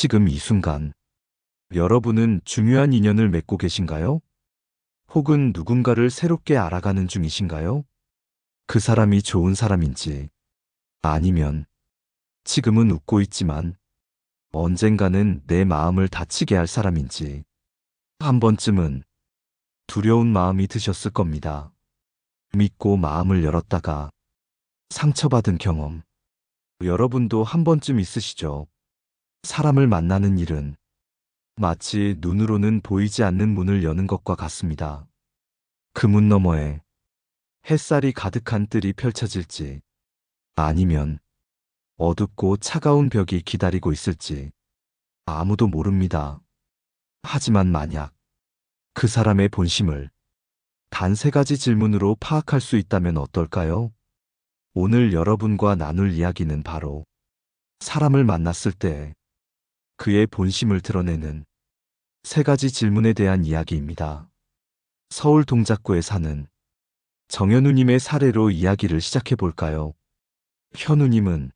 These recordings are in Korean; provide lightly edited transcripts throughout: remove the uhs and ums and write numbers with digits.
지금 이 순간, 여러분은 중요한 인연을 맺고 계신가요? 혹은 누군가를 새롭게 알아가는 중이신가요? 그 사람이 좋은 사람인지, 아니면 지금은 웃고 있지만 언젠가는 내 마음을 다치게 할 사람인지, 한 번쯤은 두려운 마음이 드셨을 겁니다. 믿고 마음을 열었다가 상처받은 경험, 여러분도 한 번쯤 있으시죠? 사람을 만나는 일은 마치 눈으로는 보이지 않는 문을 여는 것과 같습니다. 그 문 너머에 햇살이 가득한 뜰이 펼쳐질지, 아니면 어둡고 차가운 벽이 기다리고 있을지 아무도 모릅니다. 하지만 만약 그 사람의 본심을 단 세 가지 질문으로 파악할 수 있다면 어떨까요? 오늘 여러분과 나눌 이야기는 바로 사람을 만났을 때 그의 본심을 드러내는 세 가지 질문에 대한 이야기입니다. 서울 동작구에 사는 정현우님의 사례로 이야기를 시작해 볼까요? 현우님은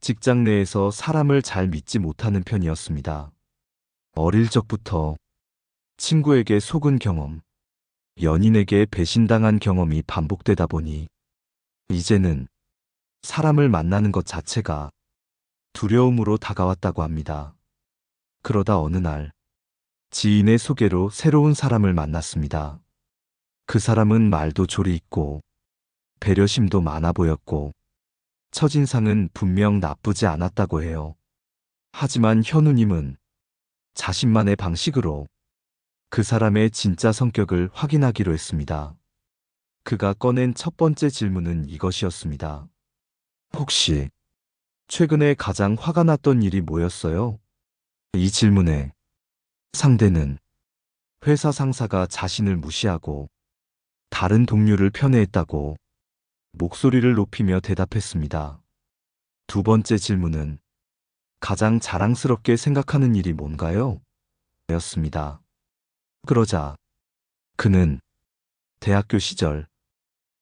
직장 내에서 사람을 잘 믿지 못하는 편이었습니다. 어릴 적부터 친구에게 속은 경험, 연인에게 배신당한 경험이 반복되다 보니 이제는 사람을 만나는 것 자체가 두려움으로 다가왔다고 합니다. 그러다 어느 날 지인의 소개로 새로운 사람을 만났습니다. 그 사람은 말도 조리 있고 배려심도 많아 보였고 첫인상은 분명 나쁘지 않았다고 해요. 하지만 현우님은 자신만의 방식으로 그 사람의 진짜 성격을 확인하기로 했습니다. 그가 꺼낸 첫 번째 질문은 이것이었습니다. 혹시 최근에 가장 화가 났던 일이 뭐였어요? 이 질문에 상대는 회사 상사가 자신을 무시하고 다른 동료를 편애했다고 목소리를 높이며 대답했습니다. 두 번째 질문은 가장 자랑스럽게 생각하는 일이 뭔가요? 였습니다. 그러자 그는 대학교 시절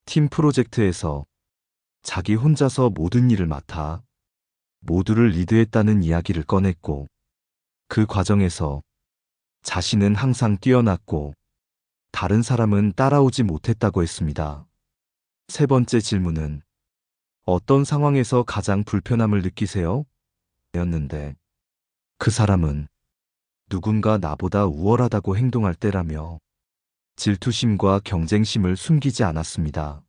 팀 프로젝트에서 자기 혼자서 모든 일을 맡아 모두를 리드했다는 이야기를 꺼냈고 그 과정에서 자신은 항상 뛰어났고 다른 사람은 따라오지 못했다고 했습니다. 세 번째 질문은 어떤 상황에서 가장 불편함을 느끼세요? 였는데 그 사람은 누군가 나보다 우월하다고 행동할 때라며 질투심과 경쟁심을 숨기지 않았습니다.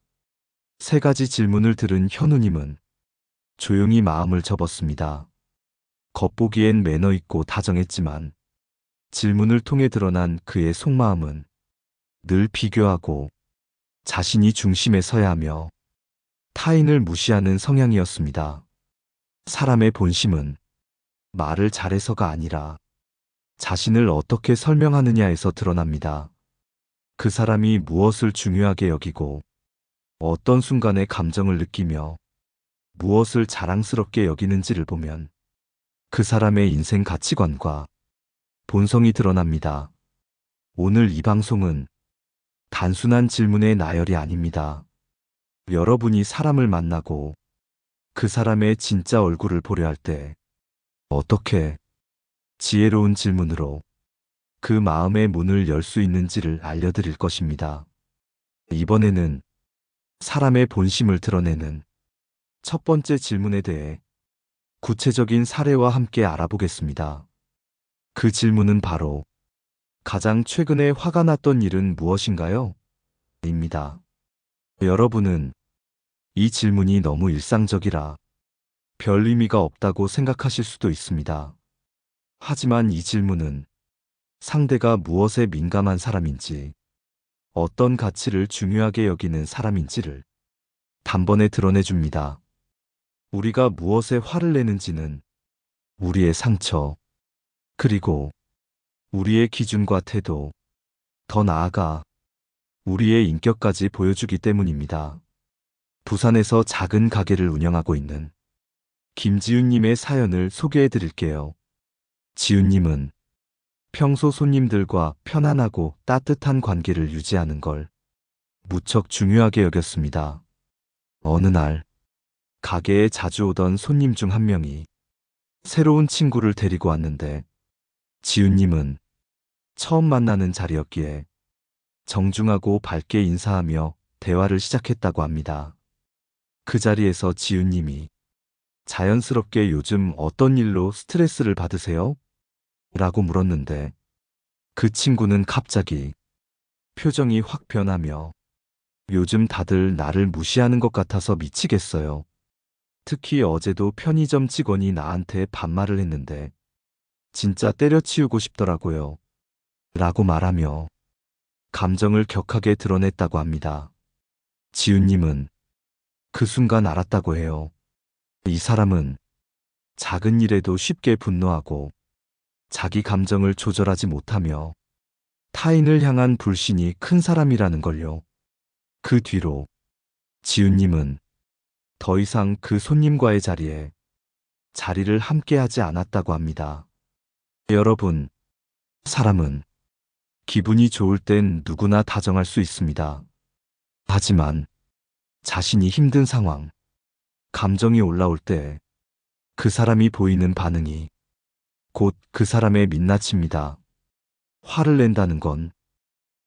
세 가지 질문을 들은 현우님은 조용히 마음을 접었습니다. 겉보기엔 매너 있고 다정했지만 질문을 통해 드러난 그의 속마음은 늘 비교하고 자신이 중심에 서야 하며 타인을 무시하는 성향이었습니다. 사람의 본심은 말을 잘해서가 아니라 자신을 어떻게 설명하느냐에서 드러납니다. 그 사람이 무엇을 중요하게 여기고 어떤 순간에 감정을 느끼며 무엇을 자랑스럽게 여기는지를 보면 그 사람의 인생 가치관과 본성이 드러납니다. 오늘 이 방송은 단순한 질문의 나열이 아닙니다. 여러분이 사람을 만나고 그 사람의 진짜 얼굴을 보려 할 때 어떻게 지혜로운 질문으로 그 마음의 문을 열 수 있는지를 알려드릴 것입니다. 이번에는 사람의 본심을 드러내는 첫 번째 질문에 대해 구체적인 사례와 함께 알아보겠습니다. 그 질문은 바로 가장 최근에 화가 났던 일은 무엇인가요? 입니다. 여러분은 이 질문이 너무 일상적이라 별 의미가 없다고 생각하실 수도 있습니다. 하지만 이 질문은 상대가 무엇에 민감한 사람인지, 어떤 가치를 중요하게 여기는 사람인지를 단번에 드러내줍니다. 우리가 무엇에 화를 내는지는 우리의 상처, 그리고 우리의 기준과 태도, 더 나아가 우리의 인격까지 보여주기 때문입니다. 부산에서 작은 가게를 운영하고 있는 김지훈님의 사연을 소개해 드릴게요. 지훈님은 평소 손님들과 편안하고 따뜻한 관계를 유지하는 걸 무척 중요하게 여겼습니다. 어느 날 가게에 자주 오던 손님 중 한 명이 새로운 친구를 데리고 왔는데 지훈님은 처음 만나는 자리였기에 정중하고 밝게 인사하며 대화를 시작했다고 합니다. 그 자리에서 지훈님이 자연스럽게 요즘 어떤 일로 스트레스를 받으세요? 라고 물었는데 그 친구는 갑자기 표정이 확 변하며 요즘 다들 나를 무시하는 것 같아서 미치겠어요. 특히 어제도 편의점 직원이 나한테 반말을 했는데 진짜 때려치우고 싶더라고요. 라고 말하며 감정을 격하게 드러냈다고 합니다. 지훈님은 그 순간 알았다고 해요. 이 사람은 작은 일에도 쉽게 분노하고 자기 감정을 조절하지 못하며 타인을 향한 불신이 큰 사람이라는 걸요. 그 뒤로 지훈님은 더 이상 그 손님과의 자리에 자리를 함께 하지 않았다고 합니다. 여러분, 사람은 기분이 좋을 땐 누구나 다정할 수 있습니다. 하지만 자신이 힘든 상황, 감정이 올라올 때 그 사람이 보이는 반응이 곧 그 사람의 민낯입니다. 화를 낸다는 건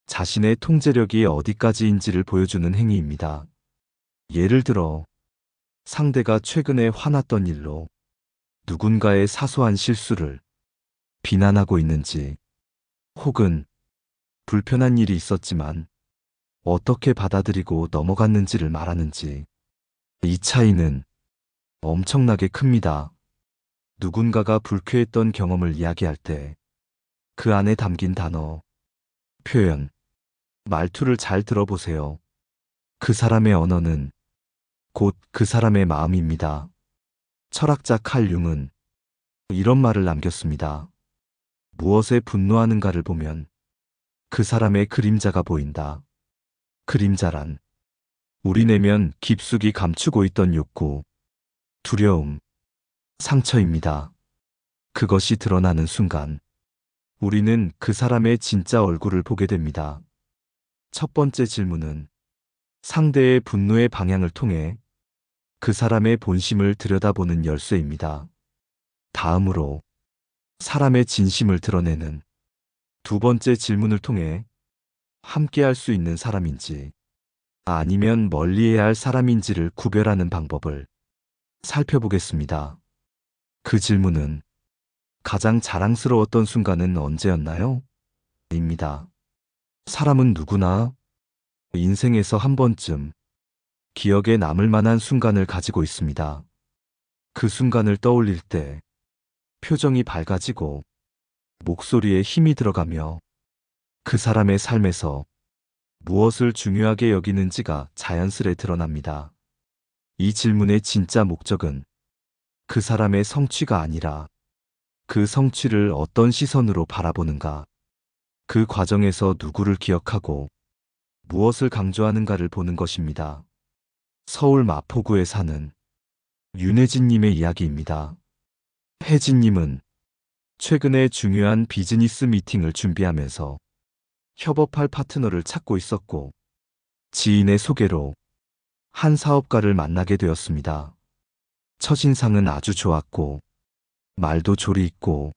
자신의 통제력이 어디까지인지를 보여주는 행위입니다. 예를 들어 상대가 최근에 화났던 일로 누군가의 사소한 실수를 비난하고 있는지 혹은 불편한 일이 있었지만 어떻게 받아들이고 넘어갔는지를 말하는지 이 차이는 엄청나게 큽니다. 누군가가 불쾌했던 경험을 이야기할 때 그 안에 담긴 단어, 표현, 말투를 잘 들어보세요. 그 사람의 언어는 곧 그 사람의 마음입니다. 철학자 칼 융은 이런 말을 남겼습니다. 무엇에 분노하는가를 보면 그 사람의 그림자가 보인다. 그림자란 우리 내면 깊숙이 감추고 있던 욕구, 두려움, 상처입니다. 그것이 드러나는 순간 우리는 그 사람의 진짜 얼굴을 보게 됩니다. 첫 번째 질문은 상대의 분노의 방향을 통해 그 사람의 본심을 들여다보는 열쇠입니다. 다음으로 사람의 진심을 드러내는 두 번째 질문을 통해 함께 할 수 있는 사람인지 아니면 멀리해야 할 사람인지를 구별하는 방법을 살펴보겠습니다. 그 질문은 가장 자랑스러웠던 순간은 언제였나요? 입니다. 사람은 누구나 인생에서 한 번쯤 기억에 남을 만한 순간을 가지고 있습니다. 그 순간을 떠올릴 때 표정이 밝아지고 목소리에 힘이 들어가며 그 사람의 삶에서 무엇을 중요하게 여기는지가 자연스레 드러납니다. 이 질문의 진짜 목적은 그 사람의 성취가 아니라 그 성취를 어떤 시선으로 바라보는가, 그 과정에서 누구를 기억하고 무엇을 강조하는가를 보는 것입니다. 서울 마포구에 사는 윤혜진님의 이야기입니다. 혜진님은 최근에 중요한 비즈니스 미팅을 준비하면서 협업할 파트너를 찾고 있었고 지인의 소개로 한 사업가를 만나게 되었습니다. 첫인상은 아주 좋았고 말도 조리 있고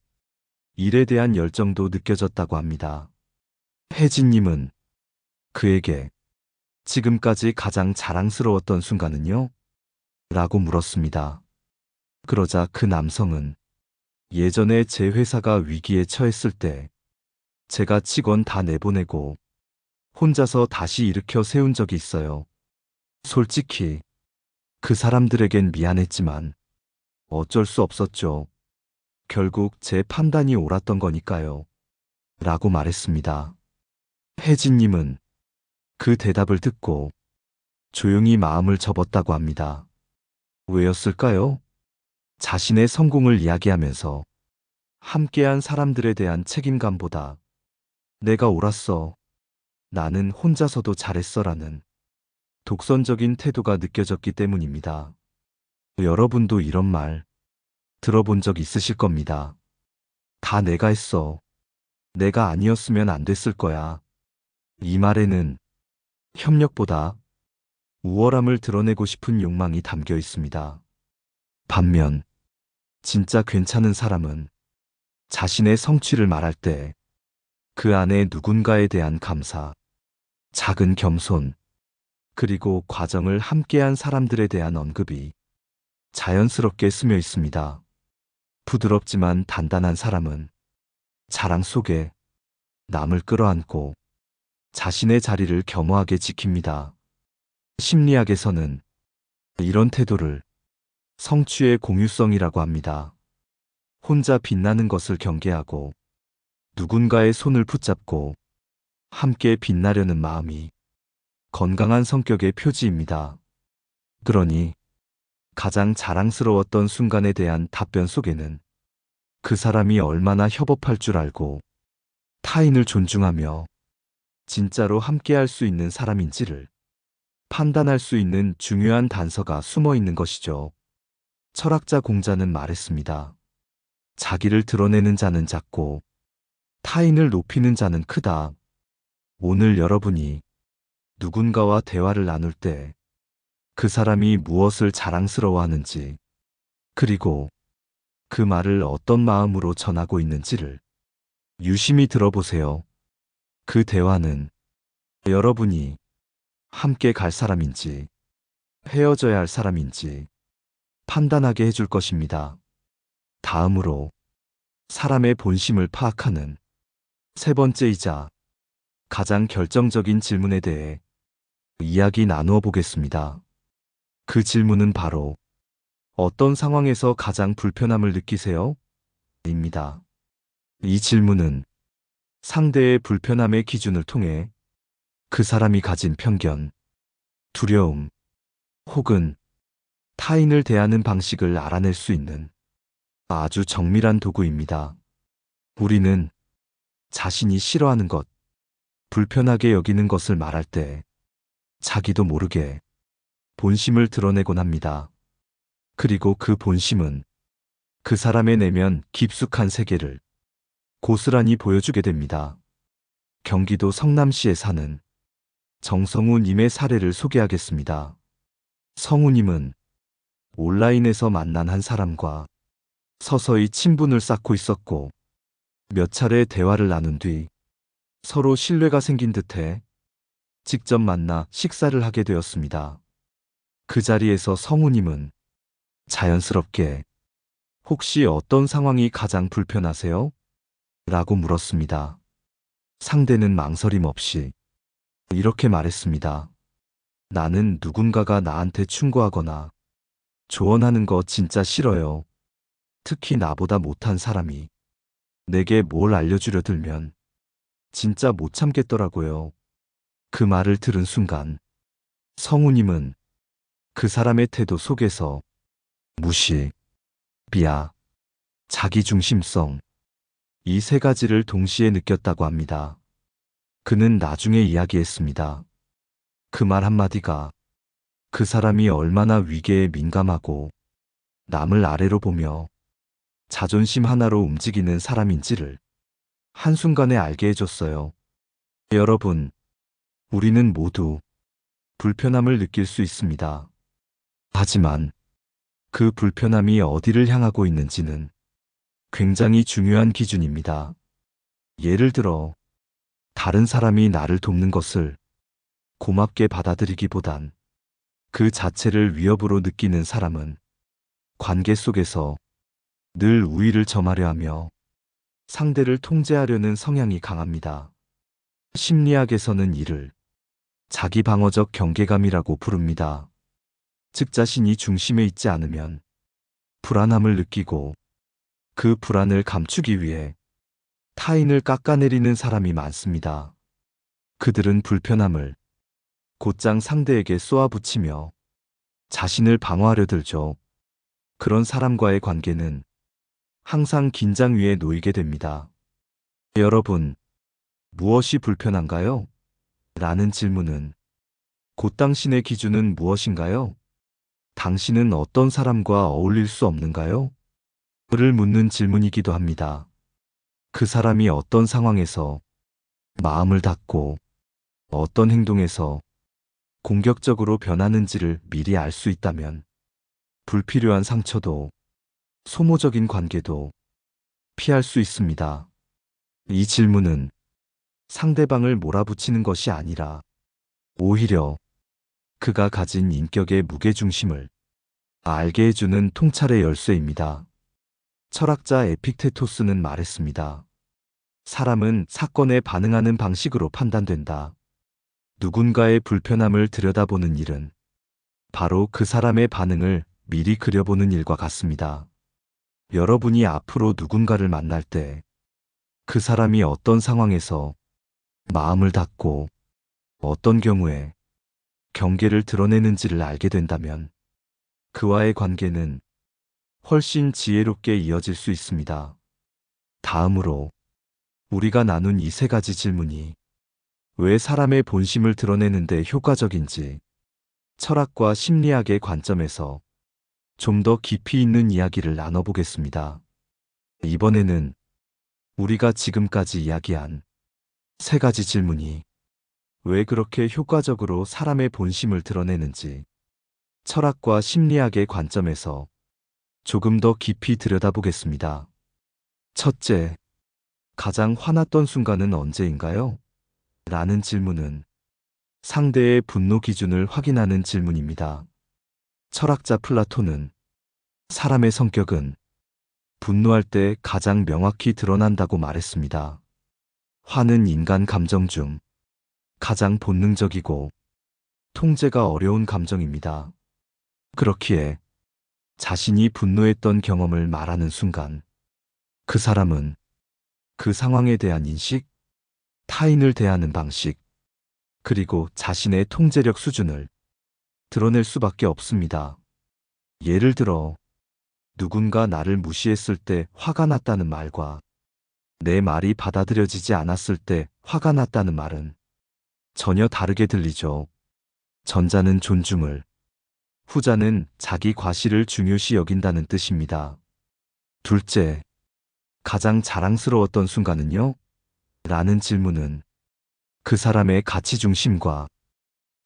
일에 대한 열정도 느껴졌다고 합니다. 혜진님은 그에게 지금까지 가장 자랑스러웠던 순간은요? 라고 물었습니다. 그러자 그 남성은 예전에 제 회사가 위기에 처했을 때 제가 직원 다 내보내고 혼자서 다시 일으켜 세운 적이 있어요. 솔직히 그 사람들에겐 미안했지만 어쩔 수 없었죠. 결국 제 판단이 옳았던 거니까요. 라고 말했습니다. 혜진님은 그 대답을 듣고 조용히 마음을 접었다고 합니다. 왜였을까요? 자신의 성공을 이야기하면서 함께한 사람들에 대한 책임감보다 내가 옳았어. 나는 혼자서도 잘했어라는 독선적인 태도가 느껴졌기 때문입니다. 여러분도 이런 말 들어본 적 있으실 겁니다. 다 내가 했어. 내가 아니었으면 안 됐을 거야. 이 말에는 협력보다 우월함을 드러내고 싶은 욕망이 담겨 있습니다. 반면 진짜 괜찮은 사람은 자신의 성취를 말할 때 그 안에 누군가에 대한 감사, 작은 겸손, 그리고 과정을 함께한 사람들에 대한 언급이 자연스럽게 스며 있습니다. 부드럽지만 단단한 사람은 자랑 속에 남을 끌어안고 자신의 자리를 겸허하게 지킵니다. 심리학에서는 이런 태도를 성취의 공유성이라고 합니다. 혼자 빛나는 것을 경계하고 누군가의 손을 붙잡고 함께 빛나려는 마음이 건강한 성격의 표지입니다. 그러니 가장 자랑스러웠던 순간에 대한 답변 속에는 그 사람이 얼마나 협업할 줄 알고 타인을 존중하며 진짜로 함께할 수 있는 사람인지를 판단할 수 있는 중요한 단서가 숨어 있는 것이죠. 철학자 공자는 말했습니다. 자기를 드러내는 자는 작고 타인을 높이는 자는 크다. 오늘 여러분이 누군가와 대화를 나눌 때 그 사람이 무엇을 자랑스러워하는지, 그리고 그 말을 어떤 마음으로 전하고 있는지를 유심히 들어보세요. 그 대화는 여러분이 함께 갈 사람인지 헤어져야 할 사람인지 판단하게 해줄 것입니다. 다음으로 사람의 본심을 파악하는 세 번째이자 가장 결정적인 질문에 대해 이야기 나누어 보겠습니다. 그 질문은 바로 어떤 상황에서 가장 불편함을 느끼세요? 입니다. 이 질문은 상대의 불편함의 기준을 통해 그 사람이 가진 편견, 두려움, 혹은 타인을 대하는 방식을 알아낼 수 있는 아주 정밀한 도구입니다. 우리는 자신이 싫어하는 것, 불편하게 여기는 것을 말할 때 자기도 모르게 본심을 드러내곤 합니다. 그리고 그 본심은 그 사람의 내면 깊숙한 세계를 고스란히 보여주게 됩니다. 경기도 성남시에 사는 정성우님의 사례를 소개하겠습니다. 성우님은 온라인에서 만난 한 사람과 서서히 친분을 쌓고 있었고 몇 차례 대화를 나눈 뒤 서로 신뢰가 생긴 듯해 직접 만나 식사를 하게 되었습니다. 그 자리에서 성우님은 자연스럽게 혹시 어떤 상황이 가장 불편하세요? 라고 물었습니다. 상대는 망설임 없이 이렇게 말했습니다. 나는 누군가가 나한테 충고하거나 조언하는 거 진짜 싫어요. 특히 나보다 못한 사람이 내게 뭘 알려주려 들면 진짜 못 참겠더라고요. 그 말을 들은 순간 성우님은 그 사람의 태도 속에서 무시, 비하, 자기중심성, 이 세 가지를 동시에 느꼈다고 합니다. 그는 나중에 이야기했습니다. 그 말 한마디가 그 사람이 얼마나 위계에 민감하고 남을 아래로 보며 자존심 하나로 움직이는 사람인지를 한순간에 알게 해줬어요. 여러분, 우리는 모두 불편함을 느낄 수 있습니다. 하지만 그 불편함이 어디를 향하고 있는지는 굉장히 중요한 기준입니다. 예를 들어, 다른 사람이 나를 돕는 것을 고맙게 받아들이기보단 그 자체를 위협으로 느끼는 사람은 관계 속에서 늘 우위를 점하려 하며 상대를 통제하려는 성향이 강합니다. 심리학에서는 이를 자기방어적 경계감이라고 부릅니다. 즉 자신이 중심에 있지 않으면 불안함을 느끼고 그 불안을 감추기 위해 타인을 깎아내리는 사람이 많습니다. 그들은 불편함을 곧장 상대에게 쏘아붙이며 자신을 방어하려 들죠. 그런 사람과의 관계는 항상 긴장 위에 놓이게 됩니다. 여러분, 무엇이 불편한가요? 라는 질문은 곧 당신의 기준은 무엇인가요? 당신은 어떤 사람과 어울릴 수 없는가요? 를 묻는 질문이기도 합니다. 그 사람이 어떤 상황에서 마음을 닫고 어떤 행동에서 공격적으로 변하는지를 미리 알 수 있다면 불필요한 상처도 소모적인 관계도 피할 수 있습니다. 이 질문은 상대방을 몰아붙이는 것이 아니라 오히려 그가 가진 인격의 무게중심을 알게 해주는 통찰의 열쇠입니다. 철학자 에픽테토스는 말했습니다. 사람은 사건에 반응하는 방식으로 판단된다. 누군가의 불편함을 들여다보는 일은 바로 그 사람의 반응을 미리 그려보는 일과 같습니다. 여러분이 앞으로 누군가를 만날 때 그 사람이 어떤 상황에서 마음을 닫고 어떤 경우에 경계를 드러내는지를 알게 된다면 그와의 관계는 훨씬 지혜롭게 이어질 수 있습니다. 다음으로 우리가 나눈 이 세 가지 질문이 왜 사람의 본심을 드러내는데 효과적인지 철학과 심리학의 관점에서 좀 더 깊이 있는 이야기를 나눠보겠습니다. 이번에는 우리가 지금까지 이야기한 세 가지 질문이 왜 그렇게 효과적으로 사람의 본심을 드러내는지 철학과 심리학의 관점에서 조금 더 깊이 들여다보겠습니다. 첫째, 가장 화났던 순간은 언제인가요? 라는 질문은 상대의 분노 기준을 확인하는 질문입니다. 철학자 플라톤은 사람의 성격은 분노할 때 가장 명확히 드러난다고 말했습니다. 화는 인간 감정 중 가장 본능적이고 통제가 어려운 감정입니다. 그렇기에 자신이 분노했던 경험을 말하는 순간 그 사람은 그 상황에 대한 인식, 타인을 대하는 방식, 그리고 자신의 통제력 수준을 드러낼 수밖에 없습니다. 예를 들어 누군가 나를 무시했을 때 화가 났다는 말과 내 말이 받아들여지지 않았을 때 화가 났다는 말은 전혀 다르게 들리죠. 전자는 존중을, 후자는 자기 과실을 중요시 여긴다는 뜻입니다. 둘째, 가장 자랑스러웠던 순간은요? 라는 질문은 그 사람의 가치 중심과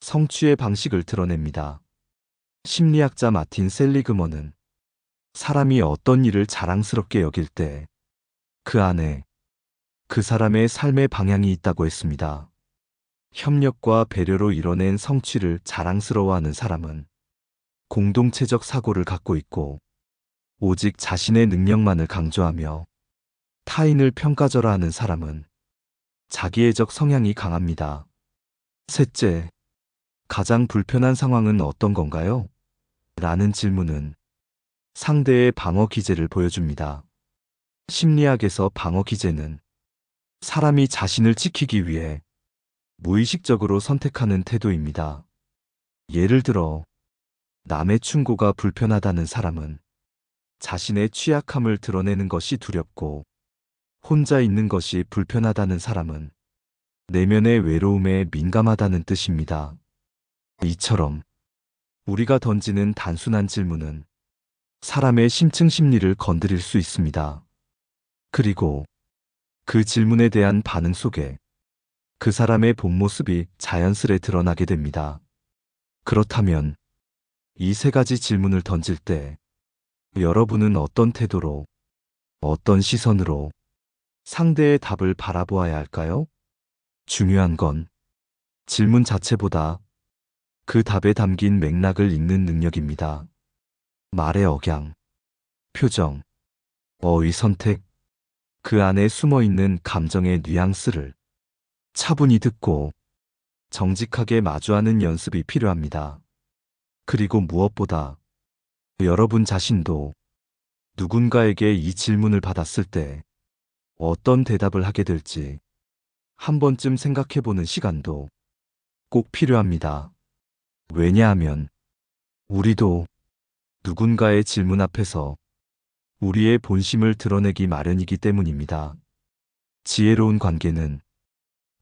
성취의 방식을 드러냅니다. 심리학자 마틴 셀리그먼은 사람이 어떤 일을 자랑스럽게 여길 때 그 안에 그 사람의 삶의 방향이 있다고 했습니다. 협력과 배려로 이뤄낸 성취를 자랑스러워하는 사람은 공동체적 사고를 갖고 있고 오직 자신의 능력만을 강조하며 타인을 평가절하하는 사람은 자기애적 성향이 강합니다. 셋째, 가장 불편한 상황은 어떤 건가요? 라는 질문은 상대의 방어 기제를 보여줍니다. 심리학에서 방어 기제는 사람이 자신을 지키기 위해 무의식적으로 선택하는 태도입니다. 예를 들어 남의 충고가 불편하다는 사람은 자신의 취약함을 드러내는 것이 두렵고 혼자 있는 것이 불편하다는 사람은 내면의 외로움에 민감하다는 뜻입니다. 이처럼 우리가 던지는 단순한 질문은 사람의 심층 심리를 건드릴 수 있습니다. 그리고 그 질문에 대한 반응 속에 그 사람의 본 모습이 자연스레 드러나게 됩니다. 그렇다면 이 세 가지 질문을 던질 때 여러분은 어떤 태도로, 어떤 시선으로 상대의 답을 바라보아야 할까요? 중요한 건 질문 자체보다 그 답에 담긴 맥락을 읽는 능력입니다. 말의 억양, 표정, 어휘 선택, 그 안에 숨어 있는 감정의 뉘앙스를 차분히 듣고 정직하게 마주하는 연습이 필요합니다. 그리고 무엇보다 여러분 자신도 누군가에게 이 질문을 받았을 때 어떤 대답을 하게 될지 한 번쯤 생각해보는 시간도 꼭 필요합니다. 왜냐하면 우리도 누군가의 질문 앞에서 우리의 본심을 드러내기 마련이기 때문입니다. 지혜로운 관계는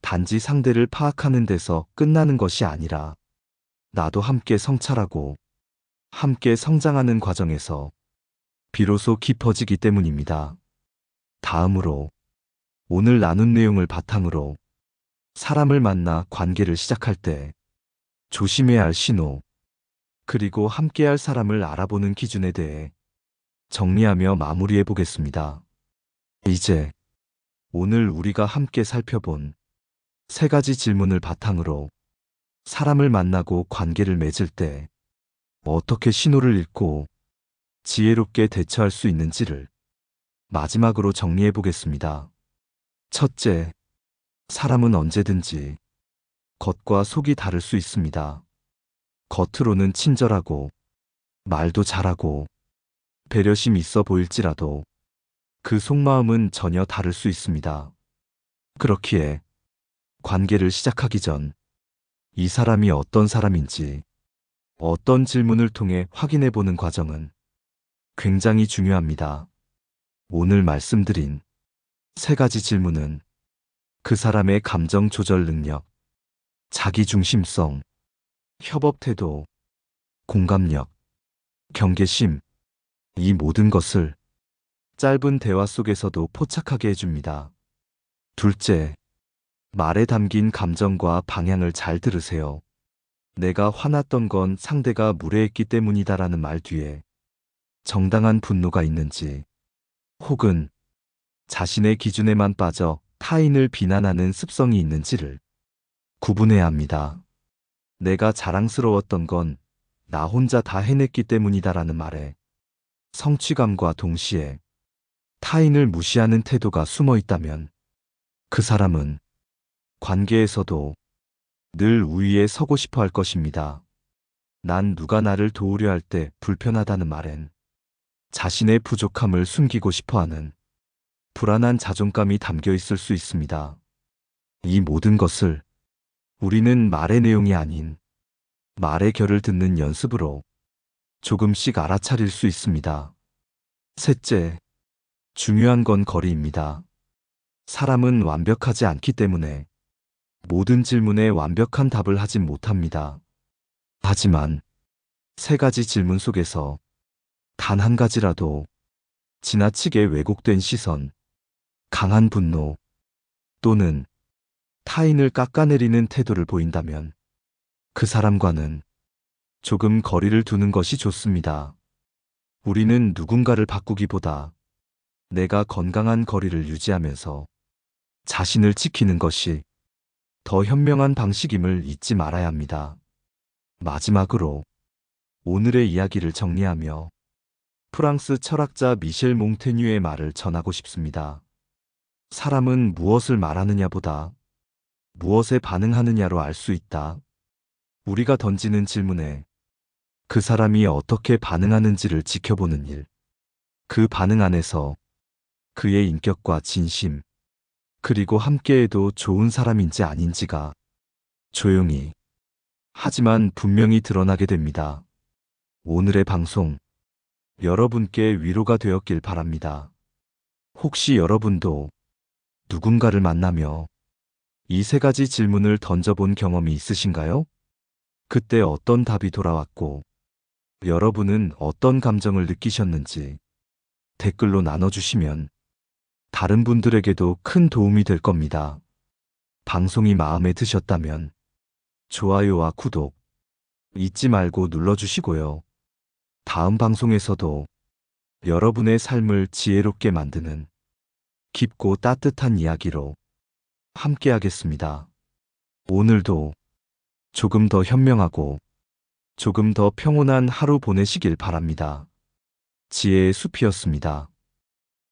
단지 상대를 파악하는 데서 끝나는 것이 아니라 나도 함께 성찰하고 함께 성장하는 과정에서 비로소 깊어지기 때문입니다. 다음으로 오늘 나눈 내용을 바탕으로 사람을 만나 관계를 시작할 때 조심해야 할 신호, 그리고 함께할 사람을 알아보는 기준에 대해 정리하며 마무리해 보겠습니다. 이제 오늘 우리가 함께 살펴본 세 가지 질문을 바탕으로 사람을 만나고 관계를 맺을 때 어떻게 신호를 읽고 지혜롭게 대처할 수 있는지를 마지막으로 정리해 보겠습니다. 첫째, 사람은 언제든지 겉과 속이 다를 수 있습니다. 겉으로는 친절하고 말도 잘하고 배려심 있어 보일지라도 그 속마음은 전혀 다를 수 있습니다. 그렇기에 관계를 시작하기 전 이 사람이 어떤 사람인지 어떤 질문을 통해 확인해 보는 과정은 굉장히 중요합니다. 오늘 말씀드린 세 가지 질문은 그 사람의 감정 조절 능력, 자기중심성, 협업 태도, 공감력, 경계심, 이 모든 것을 짧은 대화 속에서도 포착하게 해줍니다. 둘째, 말에 담긴 감정과 방향을 잘 들으세요. 내가 화났던 건 상대가 무례했기 때문이다라는 말 뒤에 정당한 분노가 있는지, 혹은 자신의 기준에만 빠져 타인을 비난하는 습성이 있는지를 구분해야 합니다. 내가 자랑스러웠던 건 나 혼자 다 해냈기 때문이다라는 말에 성취감과 동시에 타인을 무시하는 태도가 숨어 있다면 그 사람은 관계에서도 늘 우위에 서고 싶어 할 것입니다. 난 누가 나를 도우려 할 때 불편하다는 말엔 자신의 부족함을 숨기고 싶어 하는 불안한 자존감이 담겨 있을 수 있습니다. 이 모든 것을 우리는 말의 내용이 아닌 말의 결을 듣는 연습으로 조금씩 알아차릴 수 있습니다. 셋째, 중요한 건 거리입니다. 사람은 완벽하지 않기 때문에 모든 질문에 완벽한 답을 하진 못합니다. 하지만 세 가지 질문 속에서 단 한 가지라도 지나치게 왜곡된 시선, 강한 분노 또는 타인을 깎아내리는 태도를 보인다면 그 사람과는 조금 거리를 두는 것이 좋습니다. 우리는 누군가를 바꾸기보다 내가 건강한 거리를 유지하면서 자신을 지키는 것이 더 현명한 방식임을 잊지 말아야 합니다. 마지막으로 오늘의 이야기를 정리하며 프랑스 철학자 미셸 몽테뉴의 말을 전하고 싶습니다. 사람은 무엇을 말하느냐보다 무엇에 반응하느냐로 알 수 있다. 우리가 던지는 질문에 그 사람이 어떻게 반응하는지를 지켜보는 일, 그 반응 안에서 그의 인격과 진심, 그리고 함께해도 좋은 사람인지 아닌지가 조용히 하지만 분명히 드러나게 됩니다. 오늘의 방송, 여러분께 위로가 되었길 바랍니다. 혹시 여러분도 누군가를 만나며 이 세 가지 질문을 던져본 경험이 있으신가요? 그때 어떤 답이 돌아왔고, 여러분은 어떤 감정을 느끼셨는지 댓글로 나눠주시면 다른 분들에게도 큰 도움이 될 겁니다. 방송이 마음에 드셨다면 좋아요와 구독 잊지 말고 눌러주시고요. 다음 방송에서도 여러분의 삶을 지혜롭게 만드는 깊고 따뜻한 이야기로 함께하겠습니다. 오늘도 조금 더 현명하고 조금 더 평온한 하루 보내시길 바랍니다. 지혜의 숲이었습니다.